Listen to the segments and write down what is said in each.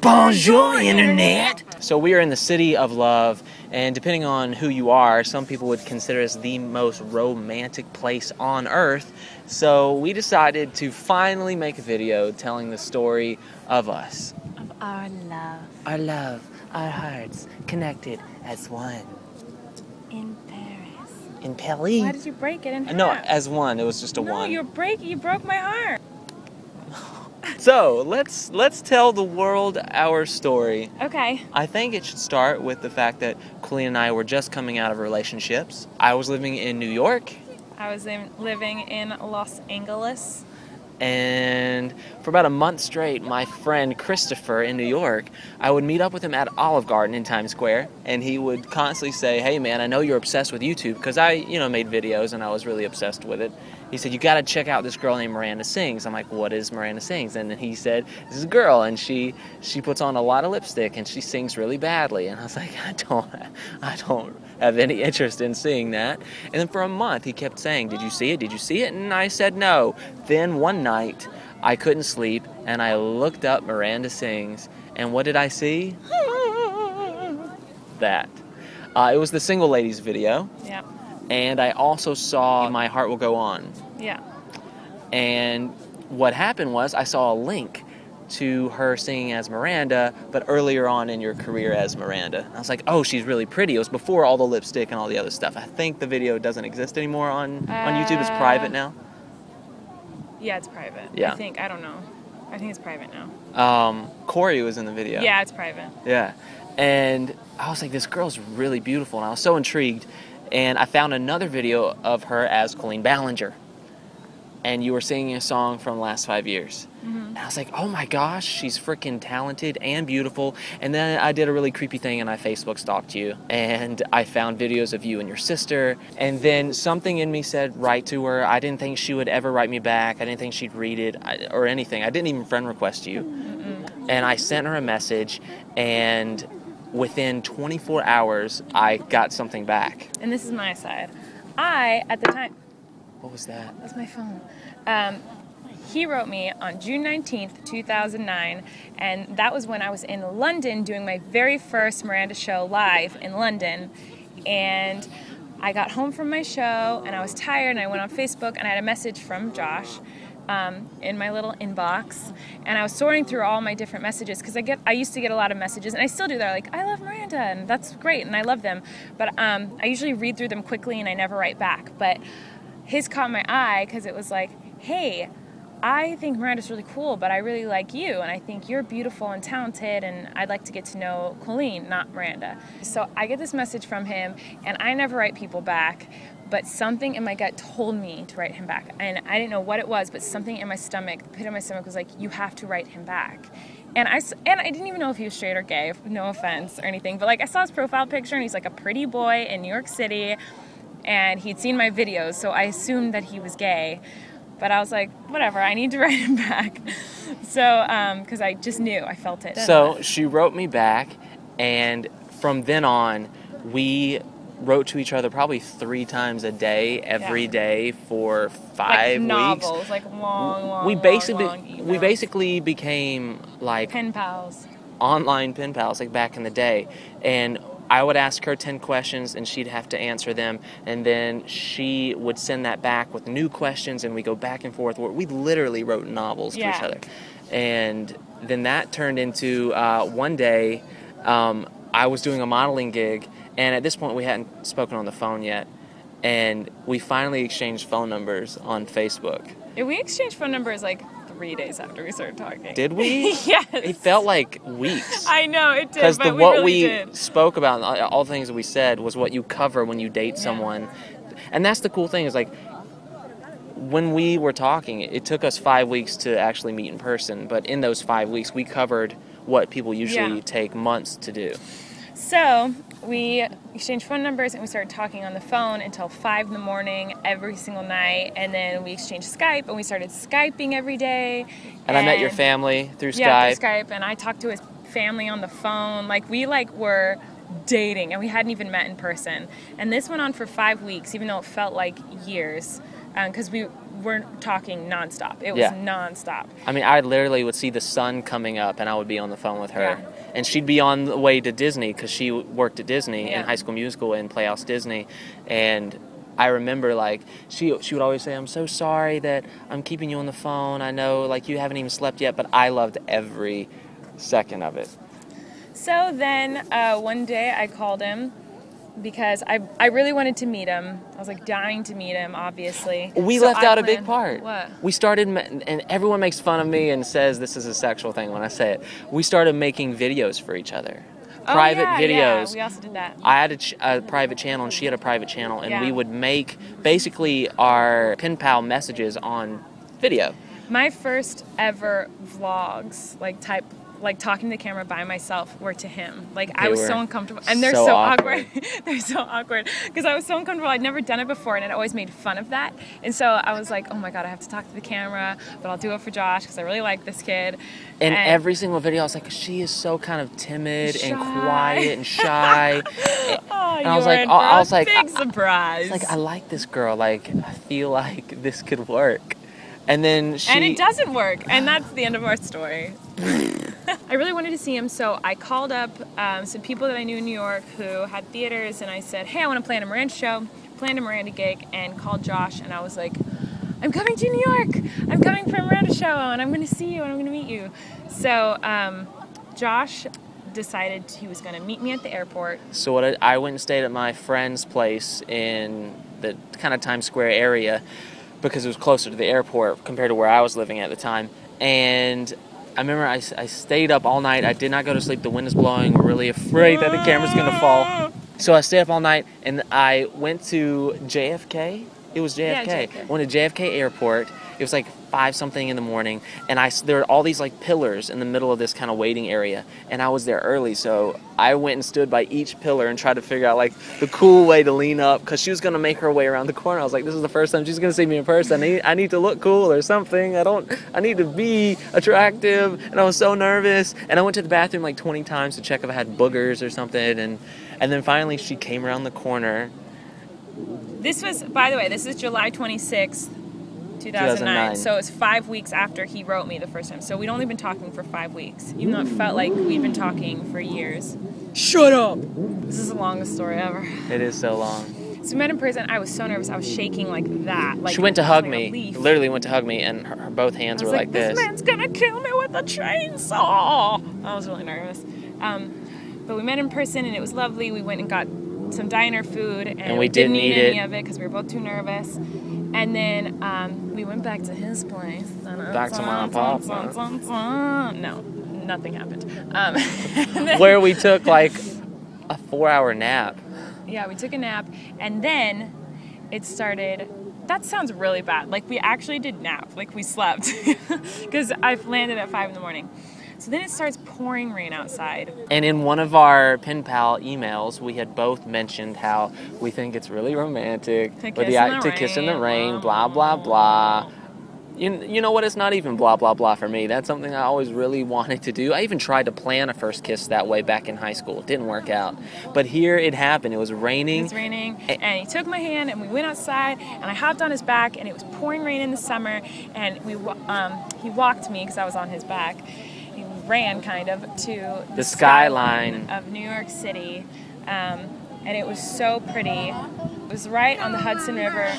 Bonjour, Internet! So we are in the city of love, and depending on who you are, some people would consider us the most romantic place on earth. So we decided to finally make a video telling the story of us. Of our love. Our love, our hearts, connected as one. In Paris. In Paris. Why did you break it in half? No, as one. It was just a one. No, you broke my heart. So, let's tell the world our story. Okay. I think it should start with the fact that Colin and I were just coming out of relationships. I was living in New York. I was living in Los Angeles. And for about a month straight, my friend Christopher in New York, I would meet up with him at Olive Garden in Times Square, and he would constantly say, "Hey man, I know you're obsessed with YouTube," because I, made videos and I was really obsessed with it. He said, "You gotta check out this girl named Miranda Sings." I'm like, "What is Miranda Sings?" And then he said, "This is a girl, and she puts on a lot of lipstick and she sings really badly." And I was like, I don't have any interest in seeing that. And then for a month he kept saying, "Did you see it? Did you see it?" And I said no. Then one night I couldn't sleep and I looked up Miranda Sings, and what did I see? That. It was the Single Ladies video. Yeah. And I also saw My Heart Will Go On. Yeah. And what happened was I saw a link to her singing as Miranda, but earlier on in your career as Miranda. I was like, oh, she's really pretty. It was before all the lipstick and all the other stuff. I think the video doesn't exist anymore on YouTube. It's private now. Yeah, it's private. Yeah. I don't know. I think it's private now. Corey was in the video. Yeah, it's private. Yeah. And I was like, this girl's really beautiful. And I was so intrigued. And I found another video of her as Colleen Ballinger. And you were singing a song from the last 5 years. Mm-hmm. And I was like, oh my gosh, she's freaking talented and beautiful. And then I did a really creepy thing and I Facebook stalked you. And I found videos of you and your sister. And then something in me said, write to her. I didn't think she would ever write me back. I didn't think she'd read it or anything. I didn't even friend request you. Mm-mm. And I sent her a message, and within 24 hours, I got something back. And this is my side. At the time... What was that? That's my phone. He wrote me on June 19th, 2009, and that was when I was in London doing my very first Miranda show live in London. And I got home from my show, and I was tired, and I went on Facebook, and I had a message from Josh in my little inbox, and I was sorting through all my different messages because I used to get a lot of messages, and I still do. They're like, I love Miranda, and that's great, and I love them, but I usually read through them quickly and I never write back. But his caught my eye because it was like, hey, I think Miranda's really cool, but I really like you, and I think you're beautiful and talented, and I'd like to get to know Colleen, not Miranda. So I get this message from him, and I never write people back, but something in my gut told me to write him back. And I didn't know what it was, but something in my stomach, the pit of my stomach was like, you have to write him back. And I didn't even know if he was straight or gay, no offense or anything, but like I saw his profile picture, and he's like a pretty boy in New York City, and he'd seen my videos, so I assumed that he was gay. But I was like, whatever, I need to write him back. So, because I just knew, I felt it. So she wrote me back, and from then on, we wrote to each other probably 3 times a day, every day for 5 weeks. Novels, like long we basically became like pen pals, online pen pals, like back in the day. And I would ask her 10 questions and she'd have to answer them, and then she would send that back with new questions, and we go back and forth. We literally wrote novels to each other. And then that turned into one day I was doing a modeling gig, and at this point we hadn't spoken on the phone yet, and we finally exchanged phone numbers on Facebook. And we exchanged phone numbers like 3 days after we started talking. Did we? Yes. It felt like weeks. I know, it did, because but what we we spoke about, all the things that we said, was what you cover when you date someone. And that's the cool thing, is like, when we were talking, it took us 5 weeks to actually meet in person, but in those 5 weeks, we covered what people usually take months to do. So we exchanged phone numbers, and we started talking on the phone until 5 in the morning every single night, and then we exchanged Skype, and we started Skyping every day. And I met your family through Skype. Yeah, through Skype, and I talked to his family on the phone. Like, we were dating, and we hadn't even met in person. And this went on for 5 weeks, even though it felt like years, because we we're talking nonstop. It was nonstop. I mean, I literally would see the sun coming up, and I would be on the phone with her. Yeah. And she'd be on the way to Disney because she worked at Disney in High School Musical and Playhouse Disney. And I remember, like, she would always say, I'm so sorry that I'm keeping you on the phone. I know, like, you haven't even slept yet, but I loved every second of it. So then one day I called him because I really wanted to meet him. I was like dying to meet him, obviously. We left out a big part. What? We started, and everyone makes fun of me and says this is a sexual thing when I say it. We started making videos for each other. Private videos. Yeah, we also did that. I had a private channel and she had a private channel, and we would make basically our pen pal messages on video. My first ever vlogs, like talking to the camera by myself, were to him. Like, I was so uncomfortable, and they're so awkward. They're so awkward because I was so uncomfortable. I'd never done it before, and I'd always made fun of that. And so I was like, oh my god, I have to talk to the camera, but I'll do it for Josh because I really like this kid. And every single video, I was like, she is so kind of timid and quiet and shy. And I was like, big surprise. Like, I like this girl. Like, I feel like this could work. And then and it doesn't work, and that's the end of our story. I really wanted to see him, so I called up some people that I knew in New York who had theaters, and I said, hey, I want to plan a Miranda show, planned a Miranda gig, and called Josh, and I was like, I'm coming to New York. I'm coming for a Miranda show, and I'm going to see you, and I'm going to meet you. So Josh decided he was going to meet me at the airport. So I went and stayed at my friend's place in the kind of Times Square area because it was closer to the airport compared to where I was living at the time. And I remember I stayed up all night. I did not go to sleep. The wind is blowing. We're really afraid that the camera's going to fall. So I stayed up all night, and I went to JFK. It was JFK. Yeah, JFK. I went to JFK Airport. It was like 5-something in the morning, and there were all these like pillars in the middle of this kind of waiting area, and I was there early, so I went and stood by each pillar and tried to figure out like the cool way to lean up, because she was going to make her way around the corner. I was like, this is the first time she's going to see me in person. I need to look cool or something. I need to be attractive, and I was so nervous, and I went to the bathroom like 20 times to check if I had boogers or something, and then finally she came around the corner. This was, by the way, this is July 26th, 2009. So it's 5 weeks after he wrote me the first time. So we'd only been talking for 5 weeks, even though it felt like we'd been talking for years. Shut up! This is the longest story ever. It is so long. So we met in prison. I was so nervous. I was shaking like that. Like, she went to hug like me, literally went to hug me, and her both hands were like this. This man's gonna kill me with a chainsaw! I was really nervous. But we met in person, and it was lovely. We went and got some diner food, and we didn't eat any of it because we were both too nervous. And then we went back to his place. Back to Mom and Pop. No, nothing happened. Where we took like a 4-hour nap. Yeah, we took a nap, and then it started. That sounds really bad. Like, we actually did nap. Like, we slept because I landed at 5 in the morning. So then it starts pouring rain outside. And in one of our pen pal emails, we had both mentioned how we think it's really romantic to kiss in the rain, blah, blah, blah. You know what? It's not even blah, blah, blah for me. That's something I always really wanted to do. I even tried to plan a first kiss that way back in high school. It didn't work out. But here it happened. It was raining. It was raining, and he took my hand, and we went outside, and I hopped on his back, and it was pouring rain in the summer, and he walked me because I was on his back. He ran kind of to the skyline of New York City, and it was so pretty. It was right on the Hudson River.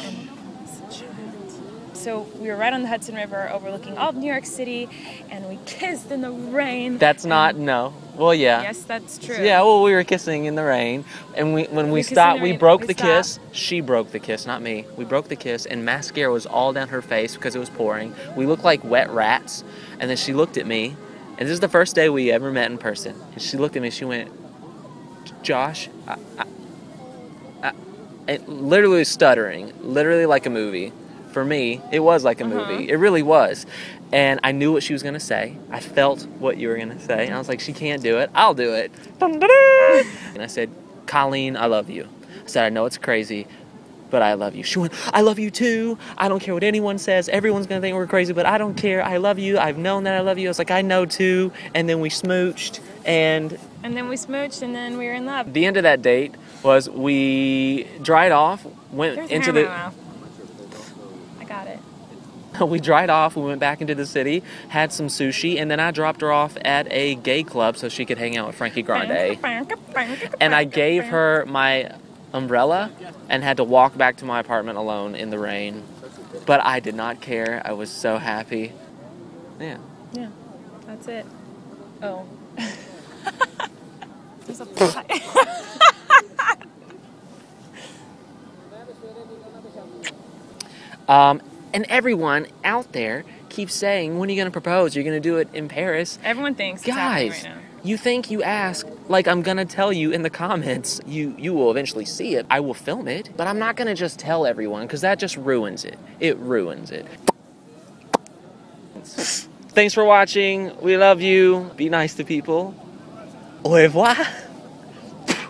So we were right on the Hudson River overlooking all of New York City, and we kissed in the rain. That's not, no. Well, yeah. Yes, that's true. Yeah, well, we were kissing in the rain, and when we stopped, we broke the kiss. She broke the kiss, not me. We broke the kiss, and mascara was all down her face because it was pouring. We looked like wet rats, and then she looked at me, and this is the first day we ever met in person, and she looked at me, she went, Josh, it literally stuttering, literally like a movie. For me, it was like a movie. It really was. And I knew what she was going to say. I felt what you were going to say. And I was like, she can't do it. I'll do it. And I said, Colleen, I love you. I said, I know it's crazy, but I love you. She went, I love you too. I don't care what anyone says. Everyone's going to think we're crazy, but I don't care. I love you. I've known that I love you. I was like, I know too. And then we smooched. And then we smooched, and then we were in love. The end of that date was we dried off, went into the... Got it. we dried off, we went back into the city, had some sushi, and then I dropped her off at a gay club so she could hang out with Frankie Grande. And I gave her my umbrella and had to walk back to my apartment alone in the rain. But I did not care. I was so happy. Yeah. Yeah, that's it. Oh. There's a pie. And everyone out there keeps saying, when are you going to propose? You're going to do it in Paris. Everyone thinks it's happening Guys, right now. you think you ask, like I'm going to tell you in the comments, you will eventually see it. I will film it, but I'm not going to just tell everyone because that just ruins it. It ruins it. Thanks for watching. We love you. Be nice to people. Au revoir. I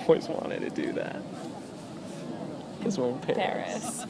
always wanted to do that. Because we're in Paris.